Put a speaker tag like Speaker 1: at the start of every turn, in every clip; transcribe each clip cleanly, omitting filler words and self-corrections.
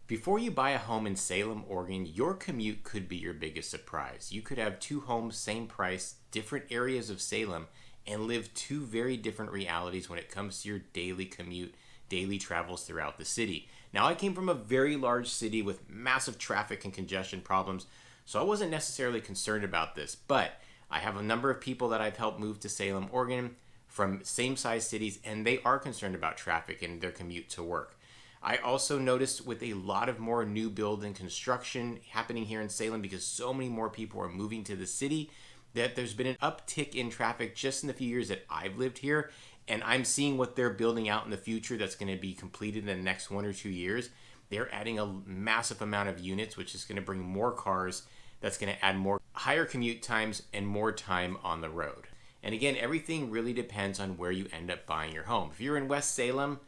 Speaker 1: Before you buy a home in Salem, Oregon, your commute could be your biggest surprise. You could have two homes, same price, different areas of Salem, and live two very different realities when it comes to your daily commute, daily travels throughout the city. Now, I came from a very large city with massive traffic and congestion problems, so I wasn't necessarily concerned about this, but I have a number of people that I've helped move to Salem, Oregon from same size cities, and they are concerned about traffic and their commute to work. I also noticed with a lot of more new build and construction happening here in Salem because so many more people are moving to the city that there's been an uptick in traffic just in the few years that I've lived here. And I'm seeing what they're building out in the future that's going to be completed in the next 1 or 2 years. They're adding a massive amount of units, which is going to bring more cars. That's going to add more higher commute times and more time on the road. And again, everything really depends on where you end up buying your home. If you're in West Salem,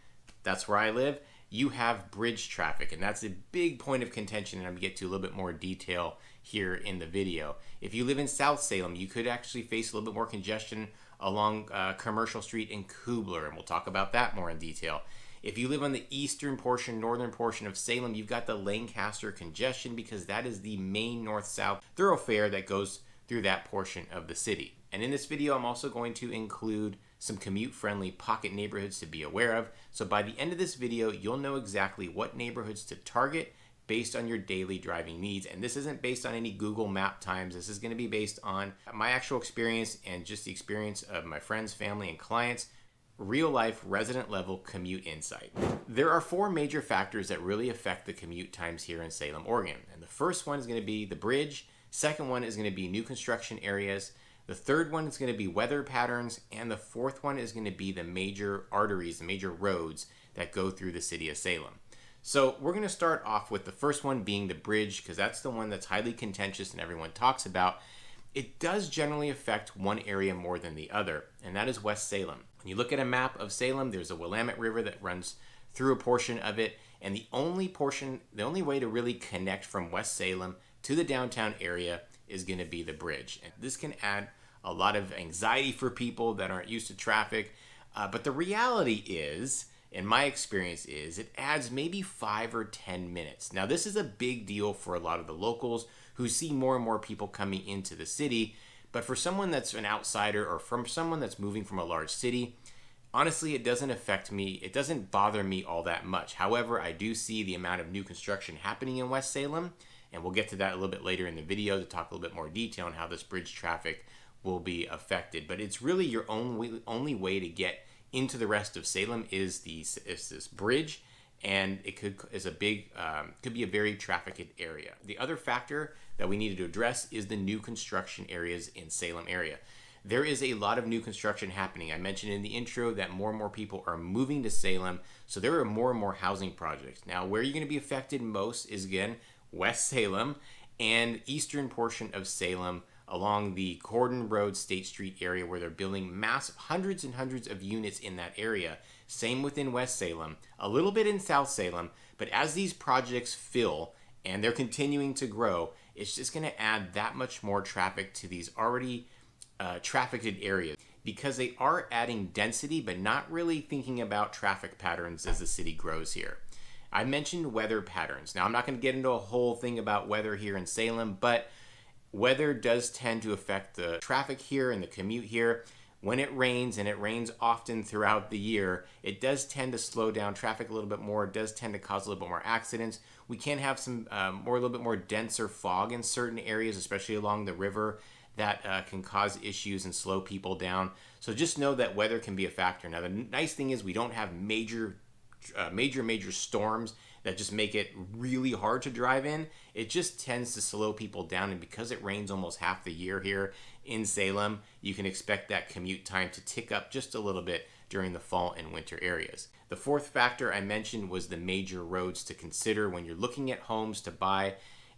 Speaker 1: that's where I live, you have bridge traffic, and that's a big point of contention, and I'm going to get to a little bit more detail here in the video. If you live in South Salem, you could actually face a little bit more congestion along Commercial Street in Cobbler, and we'll talk about that more in detail. If you live on the eastern portion, northern portion of Salem, you've got the Lancaster congestion because that is the main north-south thoroughfare that goes through that portion of the city. And in this video, I'm also going to include some commute-friendly pocket neighborhoods to be aware of. So by the end of this video, you'll know exactly what neighborhoods to target based on your daily driving needs. And this isn't based on any Google Map times. This is going to be based on my actual experience and just the experience of my friends, family, and clients. Real-life, resident-level commute insight. There are 4 major factors that really affect the commute times here in Salem, Oregon. And the first one is going to be the bridge. Second one is going to be new construction areas. The third one is going to be weather patterns, and the fourth one is going to be the major arteries, the major roads that go through the city of Salem. So we're going to start off with the first one being the bridge, because that's the one that's highly contentious and everyone talks about. It does generally affect one area more than the other, and that is West Salem. When you look at a map of Salem, there's a Willamette River that runs through a portion of it, and the only way to really connect from West Salem to the downtown area is going to be the bridge. And this can add a lot of anxiety for people that aren't used to traffic. But the reality is, in my experience, is it adds maybe 5 or 10 minutes. Now, this is a big deal for a lot of the locals who see more and more people coming into the city. But for someone that's an outsider or from someone that's moving from a large city, honestly, it doesn't affect me. It doesn't bother me all that much. However, I do see the amount of new construction happening in West Salem, and we'll get to that a little bit later in the video to talk a little bit more detail on how this bridge traffic will be affected. But it's really your only way to get into the rest of Salem is this bridge, and it could be a very trafficked area. The other factor that we needed to address is the new construction areas in Salem area. There is a lot of new construction happening. I mentioned in the intro that more and more people are moving to Salem, so there are more and more housing projects. Now, where you're going to be affected most is, again, West Salem and eastern portion of Salem along the Cordon Road State Street area, where they're building massive hundreds and hundreds of units in that area. Same within West Salem, a little bit in South Salem, but as these projects fill and they're continuing to grow, it's just going to add that much more traffic to these already trafficked areas, because they are adding density but not really thinking about traffic patterns as the city grows here. I mentioned weather patterns. Now, I'm not going to get into a whole thing about weather here in Salem, but weather does tend to affect the traffic here and the commute here. When it rains, and it rains often throughout the year, it does tend to slow down traffic a little bit more. It does tend to cause a little bit more accidents. We can have some a little bit more denser fog in certain areas, especially along the river, that can cause issues and slow people down. So just know that weather can be a factor. Now, the nice thing is we don't have major storms that just make it really hard to drive in. It just tends to slow people down, and because it rains almost half the year here in Salem, you can expect that commute time to tick up just a little bit during the fall and winter areas. The fourth factor I mentioned was the major roads to consider when you're looking at homes to buy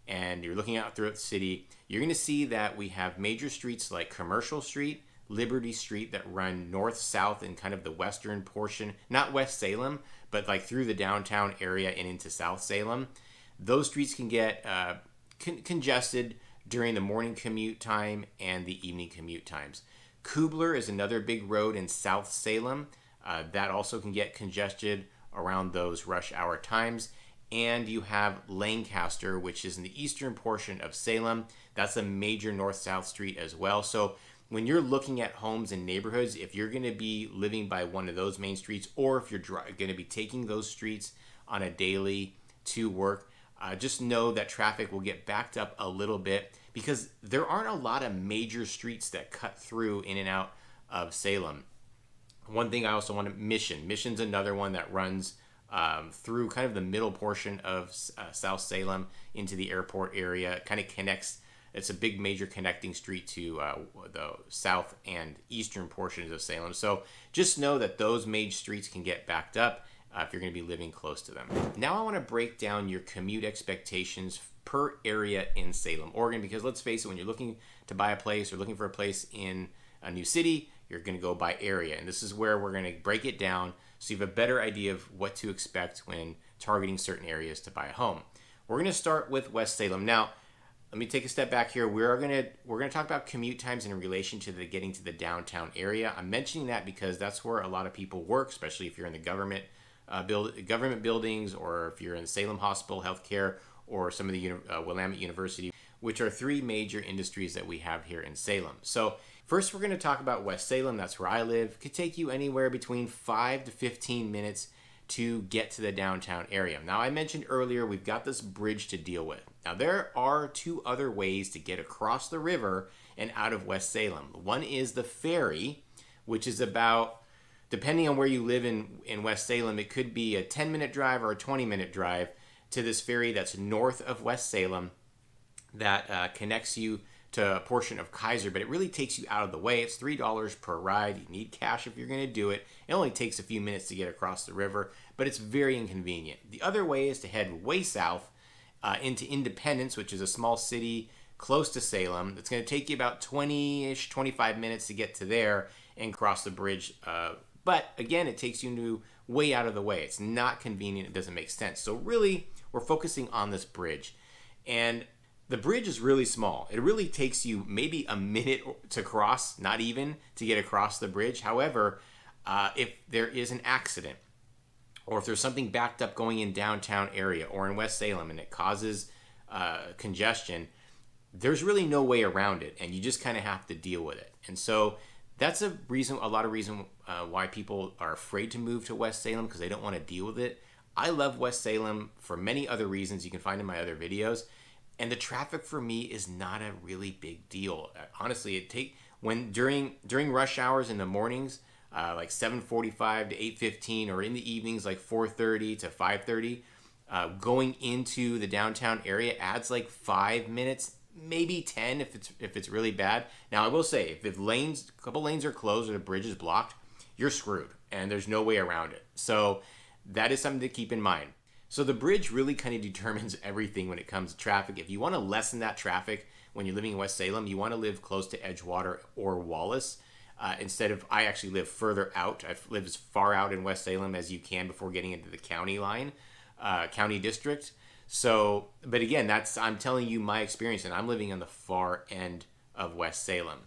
Speaker 1: and you're looking out throughout the city. You're going to see that we have major streets like Commercial Street, Liberty Street, that run north-south in kind of the western portion, not West Salem, but like through the downtown area and into South Salem. Those streets can get congested during the morning commute time and the evening commute times. Cobbler is another big road in South Salem that also can get congested around those rush hour times. and you have Lancaster, which is in the eastern portion of Salem. That's a major north-south street as well. So when you're looking at homes and neighborhoods, if you're going to be living by one of those main streets, or if you're going to be taking those streets on a daily to work, just know that traffic will get backed up a little bit because there aren't a lot of major streets that cut through in and out of Salem. One thing I also want to Mission's another one that runs through kind of the middle portion of South Salem into the airport area. It kind of connects. It's a big major connecting street to the south and eastern portions of Salem. So just know that those major streets can get backed up if you're going to be living close to them. Now I want to break down your commute expectations per area in Salem, Oregon, because let's face it, when you're looking to buy a place or looking for a place in a new city, you're going to go by area. And this is where we're going to break it down so you have a better idea of what to expect when targeting certain areas to buy a home. We're going to start with West Salem. Now, let me take a step back here. We're going to talk about commute times in relation to getting to the downtown area. I'm mentioning that because that's where a lot of people work, especially if you're in the government buildings, or if you're in the Salem Hospital, healthcare, or some of the Willamette University, which are three major industries that we have here in Salem. So first, we're going to talk about West Salem. That's where I live. It could take you anywhere between 5 to 15 minutes to get to the downtown area. Now, I mentioned earlier, we've got this bridge to deal with. Now, there are two other ways to get across the river and out of West Salem. One is the ferry, which is about, depending on where you live in West Salem, it could be a 10-minute drive or a 20-minute drive to this ferry that's north of West Salem that connects you to a portion of Keizer, but it really takes you out of the way. It's $3 per ride. You need cash if you're going to do it. It only takes a few minutes to get across the river, but it's very inconvenient. The other way is to head way south into Independence, which is a small city close to Salem. It's going to take you about 20-ish, 25 minutes to get to there and cross the bridge. But again, it takes you way out of the way. It's not convenient. It doesn't make sense. So really, we're focusing on this bridge. And the bridge is really small. It really takes you maybe a minute to cross, not even, to get across the bridge. However, if there is an accident, or if there's something backed up going in downtown area or in West Salem and it causes congestion, there's really no way around it, and you just kind of have to deal with it. And so that's a lot of reason why people are afraid to move to West Salem, because they don't want to deal with it. I love West Salem for many other reasons you can find in my other videos. And the traffic for me is not a really big deal. Honestly, during rush hours in the mornings, like 7:45 to 8:15, or in the evenings like 4:30 to 5:30, going into the downtown area adds like 5 minutes, maybe 10 if it's really bad. Now I will say, if a couple lanes are closed or the bridge is blocked, you're screwed, and there's no way around it. So that is something to keep in mind. So the bridge really kind of determines everything when it comes to traffic. If you want to lessen that traffic when you're living in West Salem, you want to live close to Edgewater or Wallace. I actually live further out. I live as far out in West Salem as you can before getting into the county line, county district. So, but again, I'm telling you my experience, and I'm living on the far end of West Salem.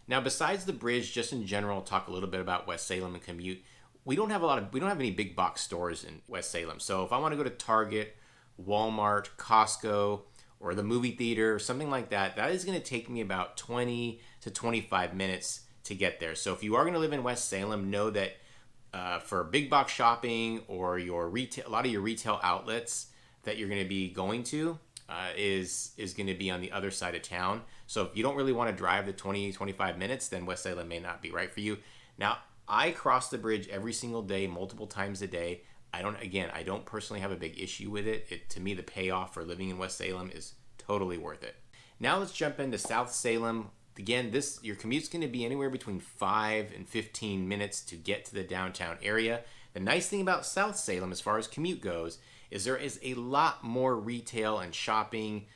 Speaker 1: Now, besides the bridge, just in general, I'll talk a little bit about West Salem and Commute. We don't have any big box stores in West Salem. So if I want to go to Target, Walmart, Costco, or the movie theater, or something like that, that is going to take me about 20 to 25 minutes to get there. So if you are going to live in West Salem, know that for big box shopping or a lot of your retail outlets that you're going to be going to is going to be on the other side of town. So if you don't really want to drive the 20, 25 minutes, then West Salem may not be right for you. Now, I cross the bridge every single day, multiple times a day. I don't personally have a big issue with it. To me, the payoff for living in West Salem is totally worth it. Now let's jump into South Salem. Again, your commute's going to be anywhere between 5 and 15 minutes to get to the downtown area. The nice thing about South Salem, as far as commute goes, is there is a lot more retail and shopping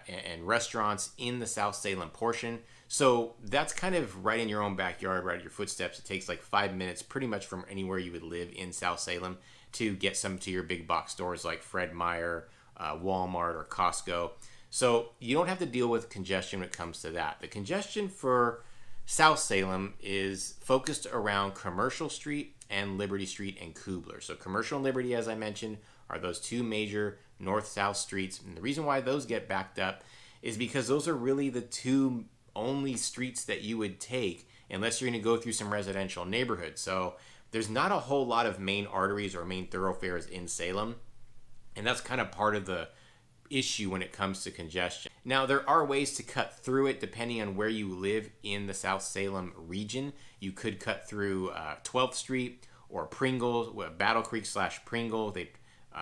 Speaker 1: and restaurants in the South Salem portion. So that's kind of right in your own backyard, right at your footsteps. It takes like 5 minutes pretty much from anywhere you would live in South Salem to get some to your big box stores like Fred Meyer, Walmart, or Costco. So you don't have to deal with congestion when it comes to that. The congestion for South Salem is focused around Commercial Street and Liberty Street and Kubler. So Commercial and Liberty, as I mentioned, are those two major north-south streets. And the reason why those get backed up is because those are really the two only streets that you would take unless you're going to go through some residential neighborhoods. So there's not a whole lot of main arteries or main thoroughfares in Salem. And that's kind of part of the issue when it comes to congestion. Now, there are ways to cut through it depending on where you live in the South Salem region. You could cut through 12th Street or Pringle, Battle Creek / Pringle.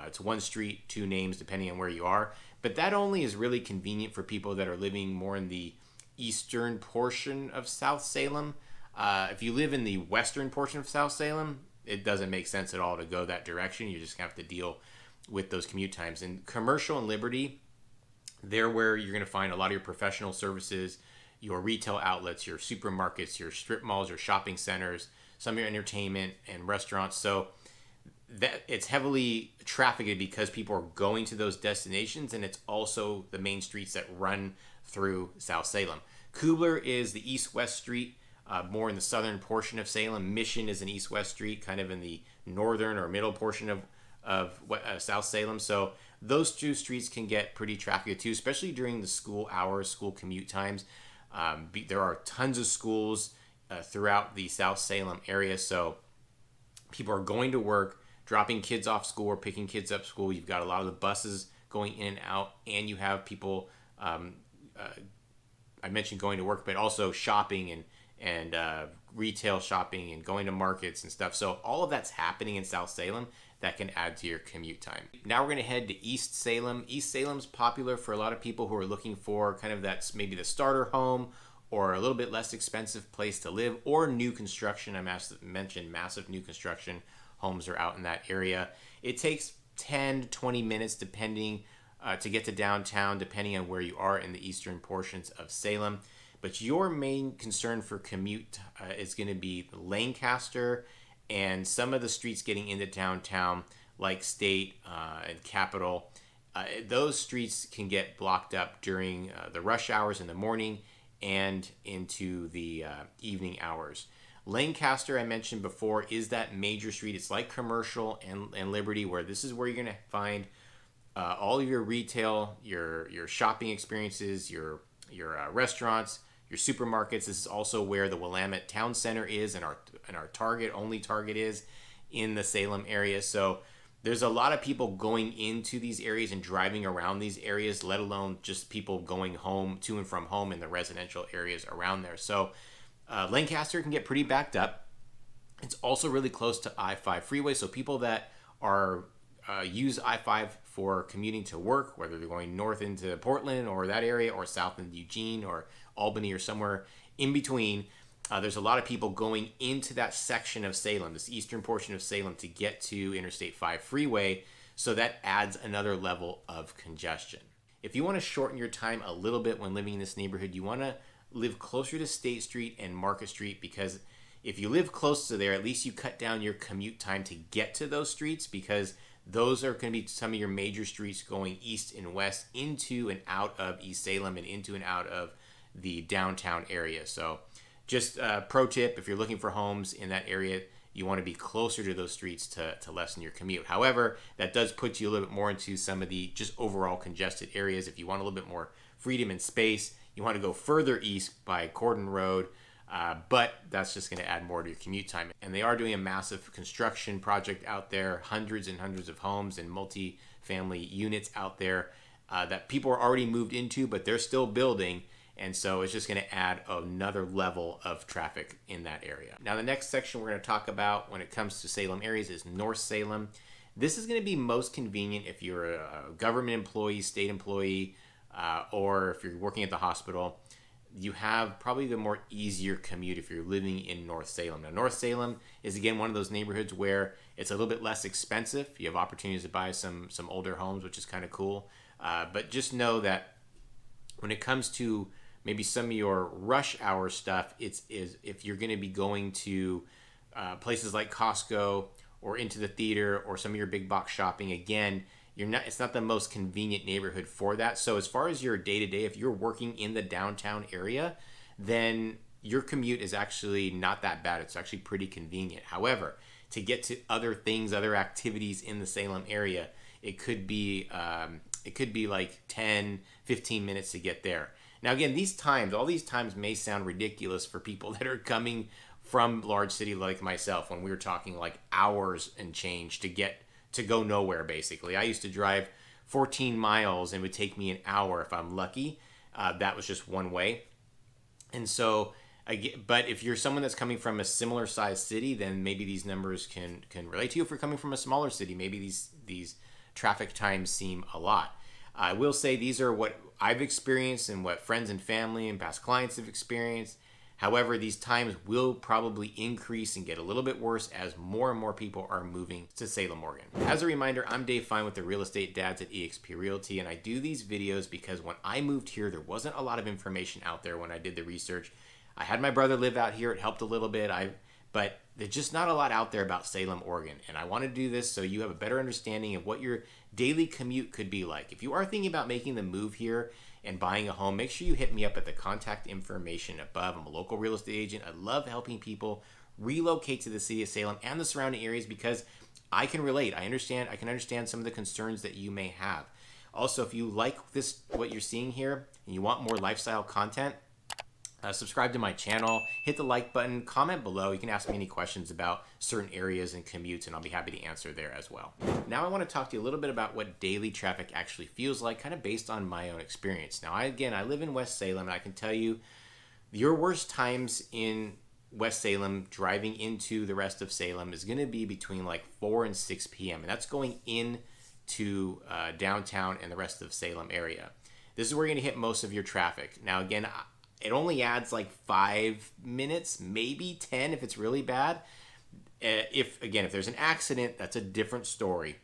Speaker 1: It's one street, two names depending on where you are. But that only is really convenient for people that are living more in the eastern portion of South Salem. If you live in the western portion of South Salem, it doesn't make sense at all to go that direction. You just have to deal with those commute times. And Commercial and Liberty, they're where you're going to find a lot of your professional services, your retail outlets, your supermarkets, your strip malls, your shopping centers, some of your entertainment and restaurants. So that it's heavily trafficked because people are going to those destinations, and it's also the main streets that run through South Salem. Kubler is the east-west street, more in the southern portion of Salem. Mission is an east-west street, kind of in the northern or middle portion of South Salem. So those two streets can get pretty trafficked too, especially during the school hours, school commute times. There are tons of schools throughout the South Salem area, so people are going to work, dropping kids off school or picking kids up school. You've got a lot of the buses going in and out, and you have people, I mentioned going to work, but also shopping and retail shopping and going to markets and stuff. So all of that's happening in South Salem that can add to your commute time. Now we're going to head to East Salem. East Salem's popular for a lot of people who are looking for kind of that's maybe the starter home or a little bit less expensive place to live, or new construction. I mentioned massive new construction homes are out in that area. It takes 10 to 20 minutes depending to get to downtown, depending on where you are in the eastern portions of Salem. But your main concern for commute is going to be Lancaster and some of the streets getting into downtown, like State and Capitol. Those streets can get blocked up during the rush hours in the morning and into the evening hours. Lancaster, I mentioned before, is that major street. It's like Commercial and Liberty, where this is where you're going to find all of your retail, your shopping experiences, your restaurants, your supermarkets. This is also where the Willamette Town Center is, and our only Target is in the Salem area. So there's a lot of people going into these areas and driving around these areas, let alone just people going home, to and from home in the residential areas around there. So Lancaster can get pretty backed up. It's also really close to I-5 freeway, so people that are use I-5 for commuting to work, whether they're going north into Portland or that area, or south into Eugene or Albany or somewhere in between, there's a lot of people going into that section of Salem, this eastern portion of Salem, to get to Interstate 5 freeway. So that adds another level of congestion. If you want to shorten your time a little bit when living in this neighborhood, you want to live closer to State Street and Market Street, because if you live close to there, at least you cut down your commute time to get to those streets, because those are going to be some of your major streets going east and west into and out of East Salem and into and out of the downtown area. So just a pro tip, if you're looking for homes in that area, you want to be closer to those streets to lessen your commute. However, that does put you a little bit more into some of the just overall congested areas. If you want a little bit more freedom and space, you want to go further east by Cordon Road, but that's just going to add more to your commute time. And they are doing a massive construction project out there, hundreds and hundreds of homes and multi-family units out there that people are already moved into, but they're still building. And so it's just going to add another level of traffic in that area. Now, the next section we're going to talk about when it comes to Salem areas is North Salem. This is going to be most convenient if you're a government employee, state employee, or if you're working at the hospital. You have probably the more easier commute if you're living in North Salem. Now, North Salem is, again, one of those neighborhoods where it's a little bit less expensive. You have opportunities to buy some older homes, which is kind of cool. But just know that when it comes to maybe some of your rush hour stuff, is if you're going to be going to places like Costco or into the theater or some of your big box shopping, again, it's not the most convenient neighborhood for that. So as far as your day-to-day, if you're working in the downtown area, then your commute is actually not that bad. It's actually pretty convenient. However, to get to other things, other activities in the Salem area, it could be like 10, 15 minutes to get there. Now again, all these times may sound ridiculous for people that are coming from large city like myself, when we were talking like hours and change to go nowhere basically. I used to drive 14 miles and it would take me an hour if I'm lucky. That was just one way. And so, but if you're someone that's coming from a similar sized city, then maybe these numbers can relate to you. If you're coming from a smaller city, maybe these traffic times seem a lot. I will say these are what I've experienced and what friends and family and past clients have experienced. However, these times will probably increase and get a little bit worse as more and more people are moving to Salem, Oregon. As a reminder, I'm Dave Fine with the Real Estate Dads at eXp Realty, and I do these videos because when I moved here, there wasn't a lot of information out there when I did the research. I had my brother live out here. It helped a little bit. But there's just not a lot out there about Salem, Oregon. And I want to do this so you have a better understanding of what your daily commute could be like. If you are thinking about making the move here and buying a home, make sure you hit me up at the contact information above. I'm a local real estate agent. I love helping people relocate to the city of Salem and the surrounding areas because I can relate. I can understand some of the concerns that you may have. Also, if you like what you're seeing here and you want more lifestyle content, subscribe to my channel, hit the like button, comment below. You can ask me any questions about certain areas and commutes, and I'll be happy to answer there as well. Now I want to talk to you a little bit about what daily traffic actually feels like, kind of based on my own experience. Now, I live in West Salem, and I can tell you your worst times in West Salem driving into the rest of Salem is going to be between like 4 and 6 p.m., and that's going into downtown and the rest of Salem area. This is where you're going to hit most of your traffic. Now, again, it only adds like 5 minutes, maybe 10 if it's really bad. If there's an accident, that's a different story.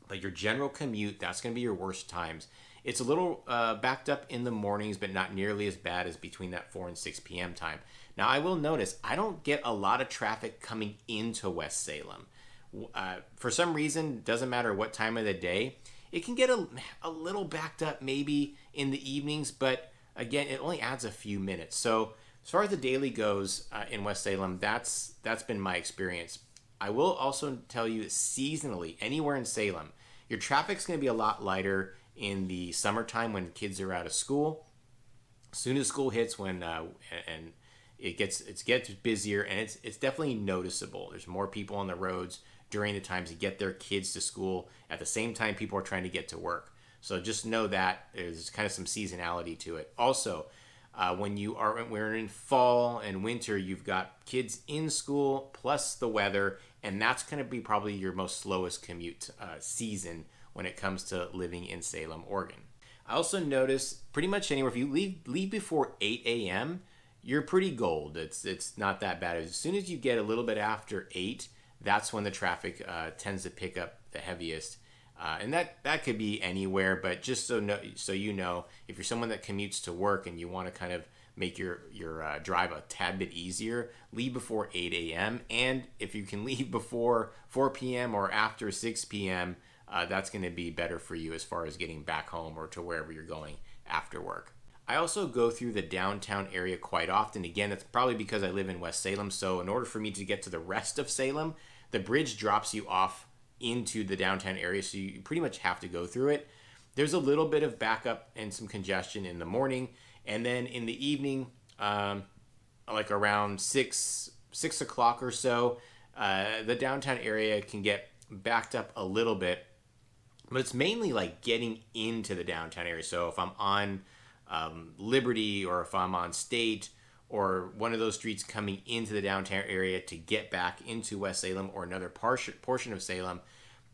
Speaker 1: But your general commute, that's going to be your worst times. It's a little backed up in the mornings, but not nearly as bad as between that 4 and 6 p.m. time. Now, I will notice I don't get a lot of traffic coming into West Salem. For some reason, doesn't matter what time of the day, it can get a little backed up maybe in the evenings, but again, it only adds a few minutes. So as far as the daily goes in West Salem, that's been my experience. I will also tell you seasonally, anywhere in Salem, your traffic's going to be a lot lighter in the summertime when kids are out of school. As soon as school hits, and it gets busier, and it's definitely noticeable. There's more people on the roads during the times to get their kids to school. At the same time, people are trying to get to work. So just know that there's kind of some seasonality to it. Also, when we're in fall and winter, you've got kids in school plus the weather, and that's going to be probably your most slowest commute season when it comes to living in Salem, Oregon. I also notice pretty much anywhere, if you leave before 8 a.m., you're pretty gold. It's not that bad. As soon as you get a little bit after 8, that's when the traffic tends to pick up the heaviest. And that could be anywhere, but just so you know, if you're someone that commutes to work and you want to kind of make your drive a tad bit easier, leave before 8 a.m. And if you can leave before 4 p.m. or after 6 p.m., that's going to be better for you as far as getting back home or to wherever you're going after work. I also go through the downtown area quite often. Again, that's probably because I live in West Salem. So in order for me to get to the rest of Salem, the bridge drops you off into the downtown area, so you pretty much have to go through it. There's a little bit of backup and some congestion in the morning, and then in the evening, like around 6 o'clock or so, the downtown area can get backed up a little bit, but it's mainly like getting into the downtown area. So if I'm on Liberty, or if I'm on State, or one of those streets coming into the downtown area to get back into West Salem or another portion of Salem,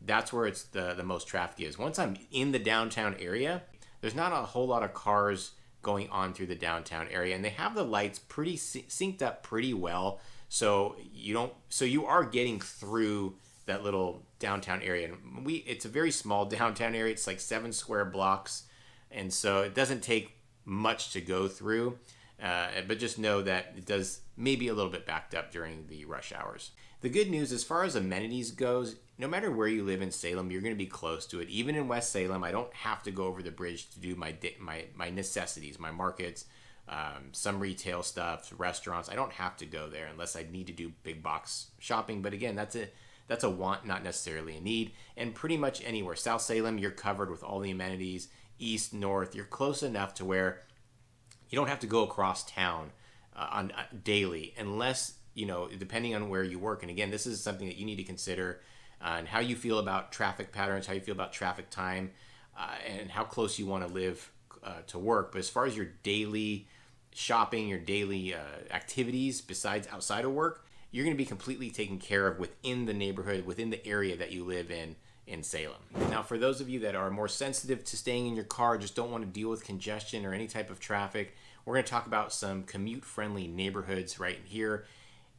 Speaker 1: that's where it's the most traffic is. Once I'm in the downtown area, there's not a whole lot of cars going on through the downtown area, and they have the lights pretty synced up pretty well, so you are getting through that little downtown area. And it's a very small downtown area. It's like 7 square blocks, and so it doesn't take much to go through. But just know that it does maybe a little bit backed up during the rush hours. The good news, as far as amenities goes, no matter where you live in Salem, you're going to be close to it. Even in West Salem, I don't have to go over the bridge to do my necessities, my markets, some retail stuff, restaurants. I don't have to go there unless I need to do big box shopping. But again, that's a want, not necessarily a need. And pretty much anywhere. South Salem, you're covered with all the amenities. East, north, you're close enough to where you don't have to go across town on daily, unless, depending on where you work. And again, this is something that you need to consider, and how you feel about traffic patterns, how you feel about traffic time, and how close you want to live to work. But as far as your daily shopping, your daily activities besides outside of work, you're going to be completely taken care of within the neighborhood, within the area that you live in Salem. Now, for those of you that are more sensitive to staying in your car, just don't want to deal with congestion or any type of traffic, we're going to talk about some commute-friendly neighborhoods right here.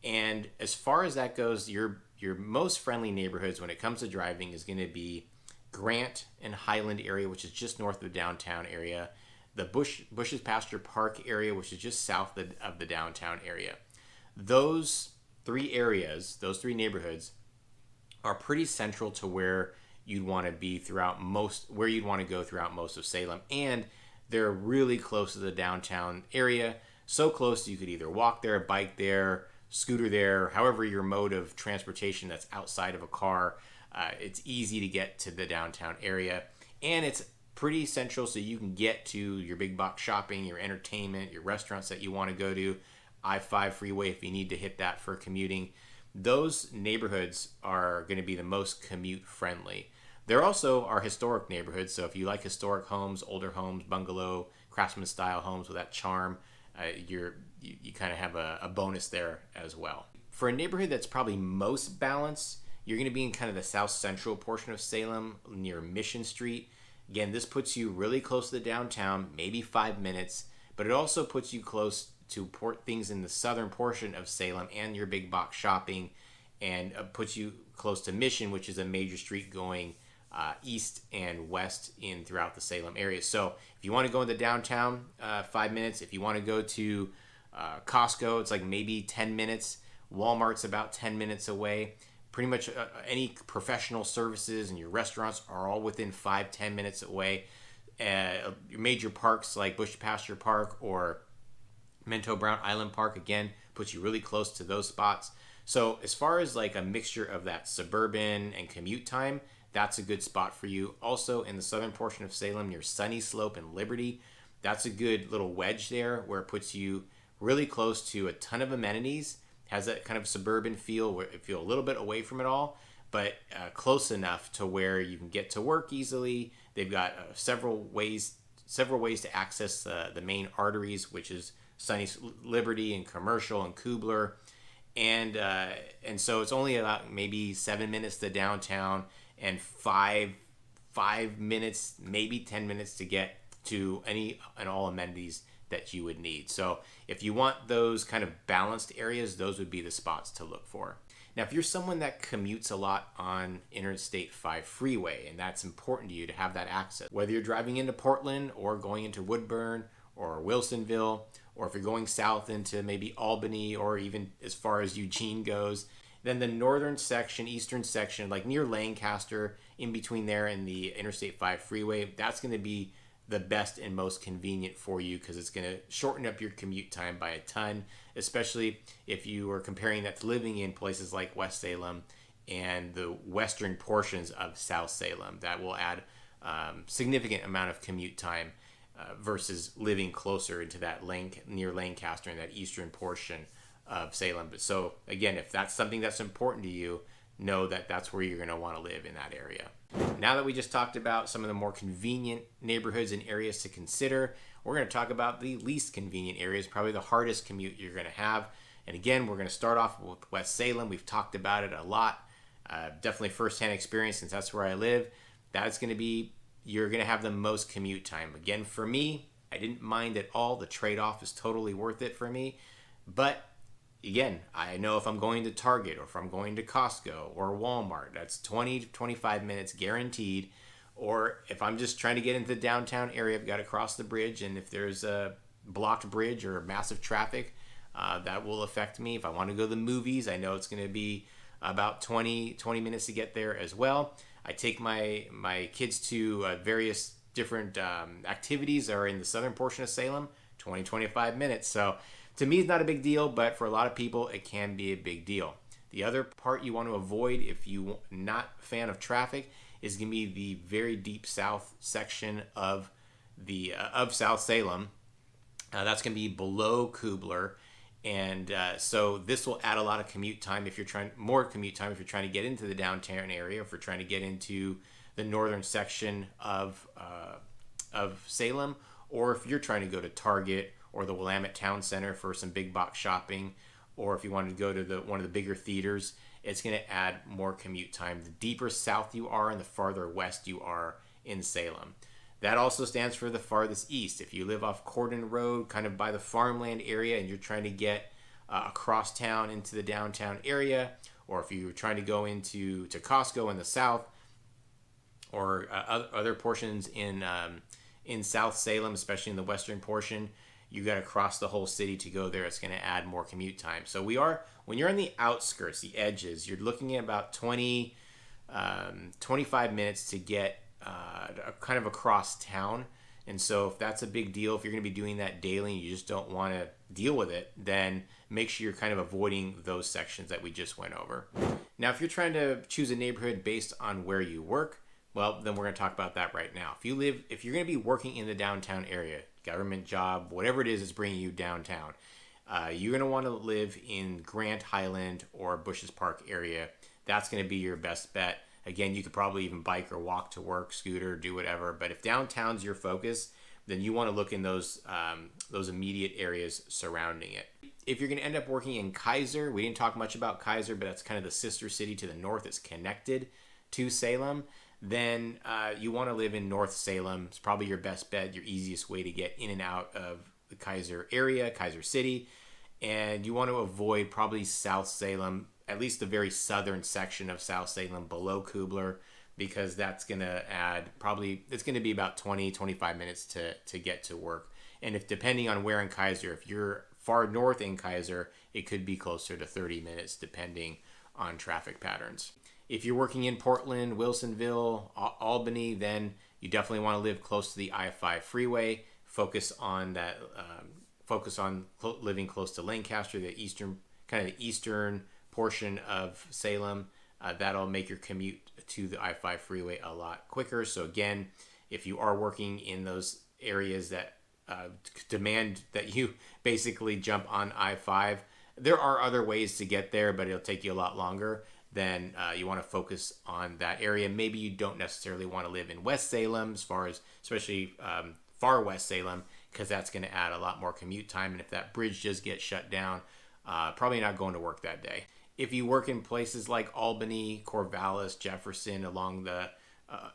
Speaker 1: And as far as that goes, your most friendly neighborhoods when it comes to driving is going to be Grant and Highland area, which is just north of the downtown area, the Bush's Pasture Park area, which is just south of the downtown area. Those three areas, those three neighborhoods, are pretty central to where you'd want to be where you'd want to go throughout most of Salem. And they're really close to the downtown area. So close you could either walk there, bike there, scooter there, however your mode of transportation that's outside of a car. It's easy to get to the downtown area. And it's pretty central, so you can get to your big box shopping, your entertainment, your restaurants that you want to go to, I-5 freeway if you need to hit that for commuting. Those neighborhoods are going to be the most commute friendly. There also are historic neighborhoods, so if you like historic homes, older homes, bungalow, craftsman style homes with that charm, you kind of have a bonus there as well. For a neighborhood that's probably most balanced, you're going to be in kind of the south central portion of Salem near Mission Street. Again, this puts you really close to the downtown, maybe 5 minutes, but it also puts you close to things in the southern portion of Salem and your big box shopping, and puts you close to Mission, which is a major street going east and west throughout the Salem area. So if you want to go into downtown, 5 minutes. If you want to go to Costco, it's like maybe 10 minutes. Walmart's about 10 minutes away. Pretty much any professional services and your restaurants are all within 5-10 minutes away. Your major parks like Bush Pasture Park or Minto Brown Island Park, again, puts you really close to those spots. So as far as like a mixture of that suburban and commute time, that's a good spot for you. Also in the southern portion of Salem near Sunny Slope and Liberty, that's a good little wedge there where it puts you really close to a ton of amenities, has that kind of suburban feel where it feel a little bit away from it all, but close enough to where you can get to work easily. They've got several ways to access the main arteries, which is Sunny Liberty and Commercial and Kubler, and so it's only about maybe 7 minutes to downtown and five minutes, maybe 10 minutes to get to any and all amenities that you would need. So if you want those kind of balanced areas, those would be the spots to look for. Now, if you're someone that commutes a lot on Interstate 5 freeway, and that's important to you to have that access, whether you're driving into Portland or going into Woodburn or Wilsonville, or if you're going south into maybe Albany or even as far as Eugene goes, then the northern section, eastern section, like near Lancaster, in between there and the Interstate 5 freeway, that's going to be the best and most convenient for you because it's going to shorten up your commute time by a ton, especially if you are comparing that to living in places like West Salem and the western portions of South Salem. That will add significant amount of commute time versus living closer into that near Lancaster and that eastern portion of Salem. But so again, if that's something that's important to you, know that that's where you're going to want to live in that area. Now that we just talked about some of the more convenient neighborhoods and areas to consider, we're going to talk about the least convenient areas, probably the hardest commute you're going to have. And again, we're going to start off with West Salem. We've talked about it a lot. Definitely firsthand experience since that's where I live. That's going to be, you're going to have the most commute time. Again, for me, I didn't mind at all. The trade-off is totally worth it for me. But again, I know if I'm going to Target or if I'm going to Costco or Walmart, that's 20 to 25 minutes guaranteed. Or if I'm just trying to get into the downtown area, I've got to cross the bridge. And if there's a blocked bridge or massive traffic, that will affect me. If I want to go to the movies, I know it's going to be about 20 minutes to get there as well. I take my kids to various different activities that are in the southern portion of Salem, 25 minutes. So to me, it's not a big deal, but for a lot of people, it can be a big deal. The other part you want to avoid if you're not a fan of traffic is going to be the very deep south section of South Salem. That's going to be below Kubler, and so this will add a lot of commute time if you're trying to get into the downtown area, if you're trying to get into the northern section of Salem, or if you're trying to go to Target or the Willamette Town Center for some big box shopping, or if you wanted to go to one of the bigger theaters. It's going to add more commute time the deeper south you are and the farther west you are in Salem. That also stands for the farthest east. If you live off Cordon Road, kind of by the farmland area, and you're trying to get across town into the downtown area, or if you're trying to go to Costco in the south, or other portions in South Salem, especially in the western portion, you got to cross the whole city to go there. It's going to add more commute time. So when you're on the outskirts, the edges, you're looking at about 25 minutes to get kind of across town. And so if that's a big deal, if you're going to be doing that daily and you just don't want to deal with it, then make sure you're kind of avoiding those sections that we just went over. Now, if you're trying to choose a neighborhood based on where you work, well, then we're going to talk about that right now. If you're going to be working in the downtown area, government job, whatever it is that's bringing you downtown, you're going to want to live in Grant, Highland, or Bushes Park area. That's going to be your best bet. Again, you could probably even bike or walk to work, scooter, do whatever. But if downtown's your focus, then you want to look in those immediate areas surrounding it. If you're going to end up working in Keizer, we didn't talk much about Keizer, but that's kind of the sister city to the north. It's connected to Salem. Then you want to live in North Salem. It's probably your best bet, your easiest way to get in and out of the Keizer area, Keizer City. And you want to avoid probably South Salem, at least the very southern section of South Salem below Kubler, because that's going to it's going to be about 25 minutes to get to work. And if depending on where in Keizer, if you're far north in Keizer, it could be closer to 30 minutes depending on traffic patterns. If you're working in Portland, Wilsonville, Albany, then you definitely want to live close to the I-5 freeway. Focus on living close to Lancaster, the eastern portion of Salem. That'll make your commute to the I-5 freeway a lot quicker. So again, if you are working in those areas that demand that you basically jump on I-5, there are other ways to get there, but it'll take you a lot longer. Then you want to focus on that area. Maybe you don't necessarily want to live in West Salem, especially far West Salem, because that's going to add a lot more commute time. And if that bridge just gets shut down, probably not going to work that day. If you work in places like Albany, Corvallis, Jefferson, along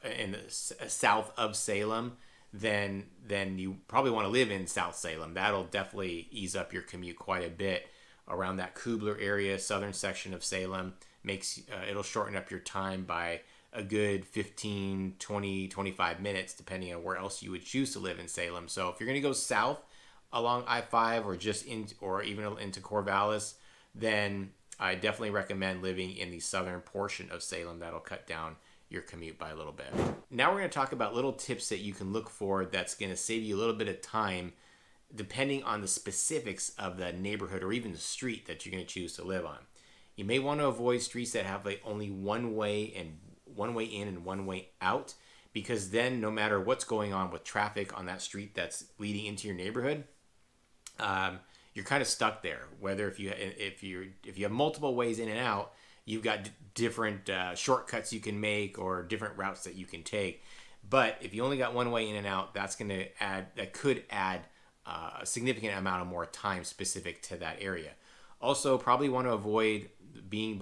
Speaker 1: in the south of Salem, then you probably want to live in South Salem. That'll definitely ease up your commute quite a bit around that Kubler area, southern section of Salem. It'll shorten up your time by a good 15, 20, 25 minutes, depending on where else you would choose to live in Salem. So if you're going to go south along I-5 or even into Corvallis, then I definitely recommend living in the southern portion of Salem. That'll cut down your commute by a little bit. Now we're going to talk about little tips that you can look for that's going to save you a little bit of time depending on the specifics of the neighborhood or even the street that you're going to choose to live on. You may want to avoid streets that have only one way in and one way out, because then no matter what's going on with traffic on that street that's leading into your neighborhood, you're kind of stuck there. Whether if you have multiple ways in and out, you've got different shortcuts you can make or different routes that you can take. But if you only got one way in and out, that could add a significant amount of more time specific to that area. Also, probably want to avoid living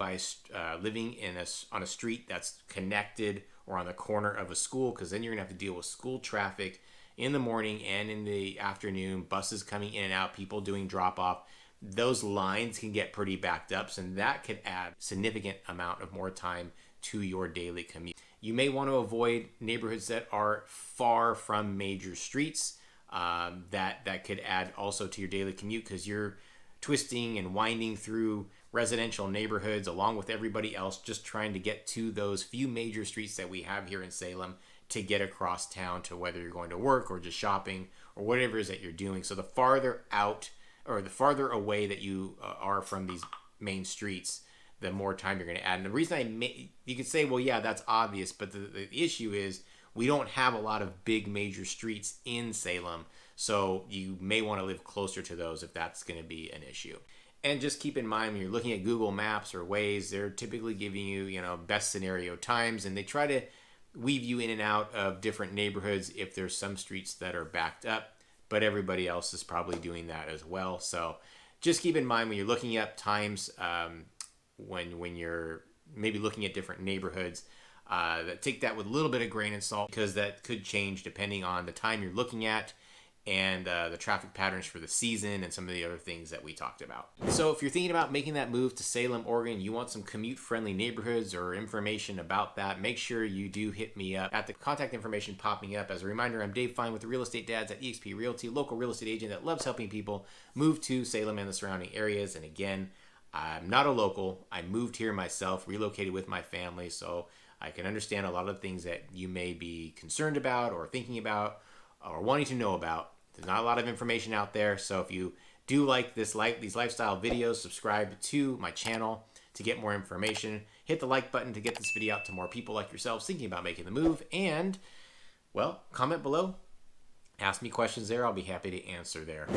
Speaker 1: on a street that's connected or on the corner of a school, because then you're going to have to deal with school traffic in the morning and in the afternoon, buses coming in and out, people doing drop-off. Those lines can get pretty backed up, so that could add significant amount of more time to your daily commute. You may want to avoid neighborhoods that are far from major streets. That could add also to your daily commute, because you're twisting and winding through residential neighborhoods along with everybody else, just trying to get to those few major streets that we have here in Salem to get across town to whether you're going to work or just shopping or whatever it is that you're doing. So the farther out or the farther away that you are from these main streets, the more time you're going to add. And the reason you could say, well, yeah, that's obvious, but the issue is we don't have a lot of big major streets in Salem, so you may want to live closer to those if that's going to be an issue. And just keep in mind when you're looking at Google Maps or Waze, they're typically giving you, best scenario times, and they try to weave you in and out of different neighborhoods if there's some streets that are backed up, but everybody else is probably doing that as well. So just keep in mind when you're looking up times, when you're maybe looking at different neighborhoods, take that with a little bit of grain of salt, because that could change depending on the time you're looking at and the traffic patterns for the season and some of the other things that we talked about. So if you're thinking about making that move to Salem, Oregon, you want some commute-friendly neighborhoods or information about that, make sure you do hit me up at the contact information popping up. As a reminder, I'm Dave Fine with the Real Estate Dads at eXp Realty, local real estate agent that loves helping people move to Salem and the surrounding areas. And again, I'm not a local. I moved here myself, relocated with my family, so I can understand a lot of the things that you may be concerned about or thinking about or wanting to know about. There's not a lot of information out there, so if you do like these lifestyle videos, subscribe to my channel to get more information. Hit the like button to get this video out to more people like yourselves thinking about making the move. And, well, comment below. Ask me questions there. I'll be happy to answer there.